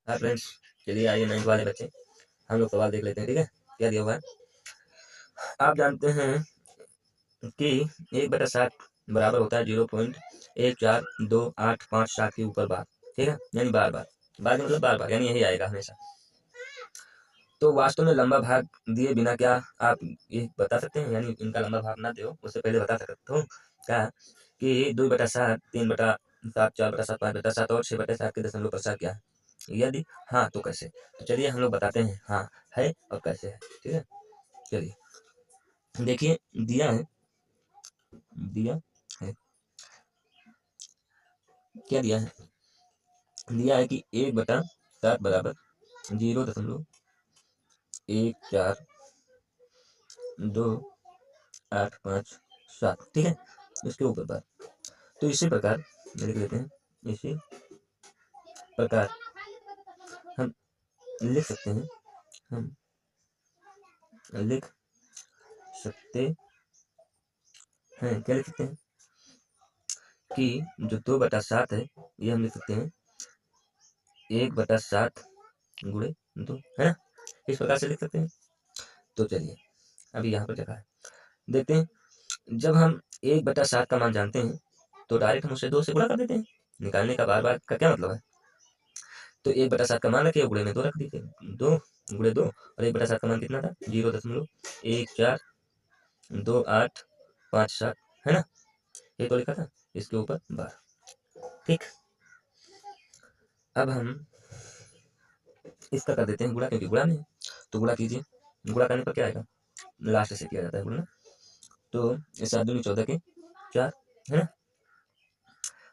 हाँ फ्रेंड्स, चलिए आइए 9th वाले बच्चे हम लोग सवाल देख लेते हैं। ठीक है, क्या दिया हुआ है। आप जानते हैं कि 1/7 बराबर होता है 0.14285 के ऊपर बार। ठीक है, यानी बार बार, बार का मतलब बार बार, यानी यही आएगा हमेशा। तो वास्तव में लंबा भाग दिए बिना क्या आप ये बता सकते हैं, यानी इनका लंबा भाग ना दो उससे पहले बता सकते हो क्या कि 2/7, 3/7, 4/7, 5/7 और 6/7 के दशमलव पश्चात क्या है? यदि हाँ तो कैसे? तो चलिए हम लोग बताते हैं हाँ है और कैसे है। ठीक है, चलिए देखिए, दिया है, दिया है, क्या दिया है? दिया है कि 1/7 बराबर 0.14285, ठीक है, इसके ऊपर बार। तो इसी प्रकार लिख लेते हैं, इसी प्रकार हम लिख सकते हैं, हम लिख सकते हैं, क्या लिख सकते हैं कि जो 2/7 है ये हम लिख सकते हैं 1/7 गुणे 2, है ना, इस प्रकार से लिख सकते हैं। तो चलिए अभी यहाँ पर जगह है, देखते हैं। जब हम 1/7 का मान जानते हैं तो डायरेक्ट हम उसे 2 से गुणा कर देते हैं। निकालने का बार बार का क्या मतलब है? तो 1/7 का मान रखिए, गुणे में 2 रख दीजिए, 2 गुणे 2, और 1/7 का मान कितना था? 0.142857, है ना, ये तो लिखा था, इसके ऊपर बार। ठीक, अब हम इसका कर देते हैं गुणा, क्योंकि गुणा में है तो गुणा कीजिए। गुणा करने पर क्या आएगा? लास्ट से किया जाता है गुणा। तो 7 दूनी 14 के 4, है ना,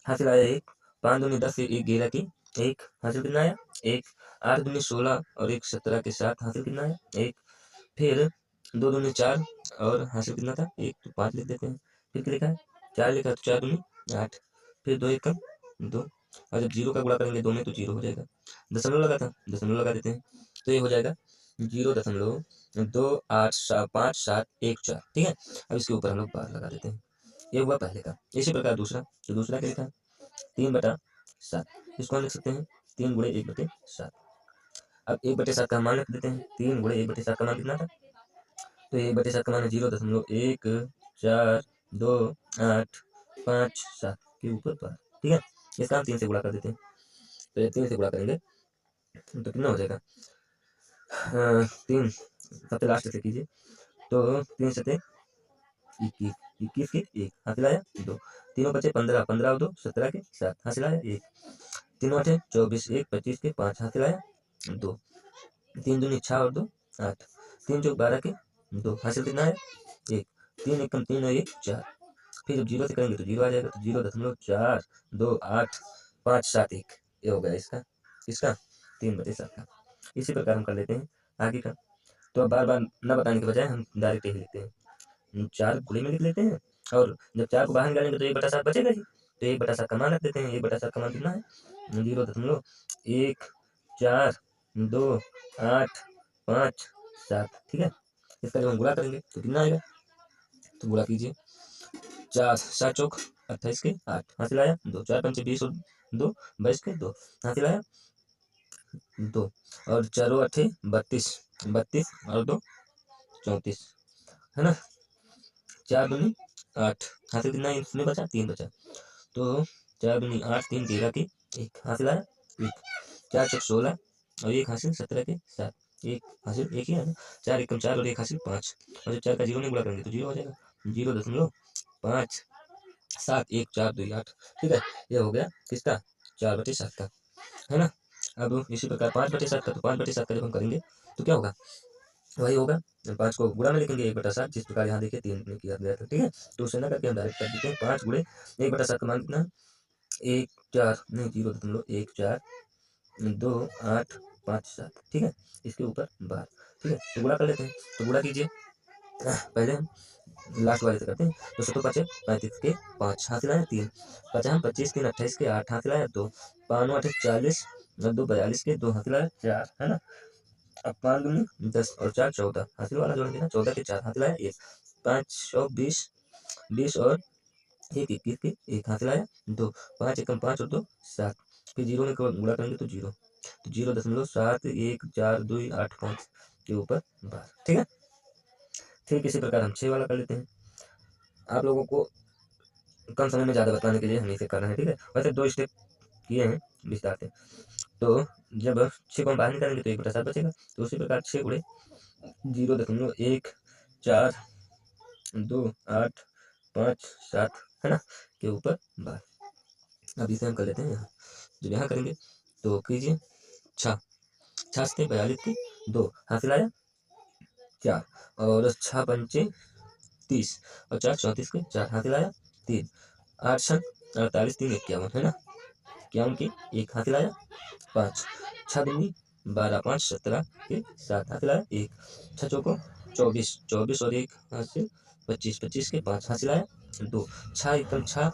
हासिल आया 1, 5 दूनी 10 से 1 11 की 1, हासिल कितना आया? 1, 8 दूनी 16 और 1 17 के 7, हासिल कितना आया? 1, फिर 2 दूनी 4 और हासिल कितना था? 1, तो 5 लिख देते हैं। फिर क्या लिखा है? 4 लिखा है, तो 4 दूनी 8, फिर 2 1 2, और जब 0 का गुणा करेंगे 2 में तो 0 हो जाएगा। दशमलव लगा था, दशमलव लगा देते हैं, तो ये हो जाएगा 0.285714। ठीक है, अब इसके ऊपर हम लोग बार लगा देते हैं। ये हुआ पहले का। इसी प्रकार दूसरा, तो दूसरा क्या लिखा है? 3/7, इसको हम लिख सकते हैं 3 गुणे 1/7। अब 1/7 का मान रख देते हैं, 3 गुणे 1/7 का मान कितना था? तो 1/7 का मान है 0.128557 के ऊपर बार। ठीक है, इसका हम 3 से गुणा कर देते हैं, तो ये 3 से गुणा करेंगे तो कितना हो जाएगा? 3 सबसे लास्ट से कीजिए, तो 3 सते 21, 21 के 1, हासिल आया 2, तीनों बचे 15, 15 और 2 17 के 7, हासिल आया 1, तीनों 8 24, 1 25 के 5, हासिल आया 2, 3 दूनी 6 और 2 8, 3 चौक 12 के 2, हासिल कितना आया? 1, 3 एकम 3 और 1 4, फिर जब 0 से करेंगे तो 0 आ जाएगा, तो 0.428571, ये हो गया इसका, इसका 3/7 का। इसी प्रकार हम कर लेते हैं आगे का। तो अब बार बार न बताने के बजाय हम डायरेक्ट यही लिखते हैं, 4 गुणे में लिख लेते हैं, और जब 4 को बाहर निकालेंगे तो 1/7 बचेगा ही, तो 1/7 का मान रख देते हैं। 1/7 का मान कितना है? 0.142857, ठीक है, इसका जब हम गुणा करेंगे तो कितना आएगा? तो गुणा कीजिए, 4 7 चौक 28 के 8, हासिल आया 2, 4 पंचे 20 और 2 22 के 2, हासिल आया 2, और 4 8 32, 32 और 2 34, है ना, 4 दूनी 8, हासिल कितना इसमें बचा? 3 बचा, तो 4 दूनी 8, 3 13 की 1, हासिल आया 1, 4 चौक 16 और 1 हासिल 17 के 7, 1 हासिल 1 ही है ना, 4 एकम 4 और 1 हासिल 5, और जब 4 का 0 नहीं गुणा करेंगे तो 0 हो जाएगा, 0.57142 8, ठीक है, ये हो गया किसका? 4/7 का, है ना। अब इसी प्रकार 5/7 का, तो 5/7 का जब हम करेंगे तो क्या होगा? वही होगा, 5 को गुणा में लिखेंगे 1/7, जिस प्रकार यहाँ देखिए 3 में किया गया था। ठीक है, तो उसे ना करके हम डायरेक्ट कर देते हैं 5 गुणे 1/7 का मान कितना है? 1 4 नहीं 0.142857, ठीक है, इसके ऊपर बार। ठीक है, तो गुणा कर लेते हैं, तो गुणा कीजिए, पहले हम लास्ट वाले से करते हैं, तो 7 5 35 के 5, हासिल आया 3, 5 25 3 28 के 8, हासिल आया 2, 5 8 40 और 2 42 के 2, हासिल आया 4, है ना। अब 5 दूनी 10 और 4 14, हासिल वाला जोड़ देना, 14 के 4, हासिल आया 1, 5 और 20 20 और 1 21 के 1, हासिल आया 2, 5 एकम 5 और 2 7, फिर 0 में गुणा करेंगे तो 0, तो 0.714285 के ऊपर 12। ठीक है। ठीक इसी प्रकार हम 6 वाला कर लेते हैं। आप लोगों को कम समय में ज़्यादा बताने के लिए हम इसे कर रहे हैं। ठीक है। वैसे 2 स्टेप किए हैं विस्तार से। तो जब 6 को हम बाहर निकालेंगे तो 1/7 बचेगा। तो उसी प्रकार 6 गुणे 0.142857 है ना, के ऊपर 12। अब इसे हम कर लेते हैं यहाँ। जब यहाँ करेंगे तो कीजिए 6 से 42 की 2 हासिल आया 4, और 6 पंचे 30 और 4 34 के 4 हासिल आया 3, 8 छक 48 3 51 है ना, 51 की 1 हासिल आया 5, 6 दूनी 12 5 17 के 7 हासिल आया 1, 6 चौको 24 24 और 1 हासिल 25 25 के 5 हासिल आया 2, 6 एकदम 6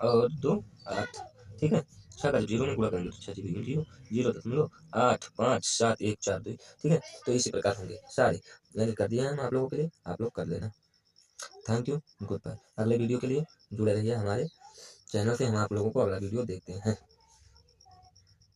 और 2 8। ठीक है। 6 का जब 0 में गुणा करेंगे तो 6 0 0.857 1 4 2। ठीक है। तो इसी प्रकार होंगे सारे, मैंने कर दिया है हम आप लोगों के लिए, आप लोग कर लेना। Thank you, good bye. अगले वीडियो के लिए जुड़े रहिए हमारे चैनल से, हम आप लोगों को अगला वीडियो देखते हैं।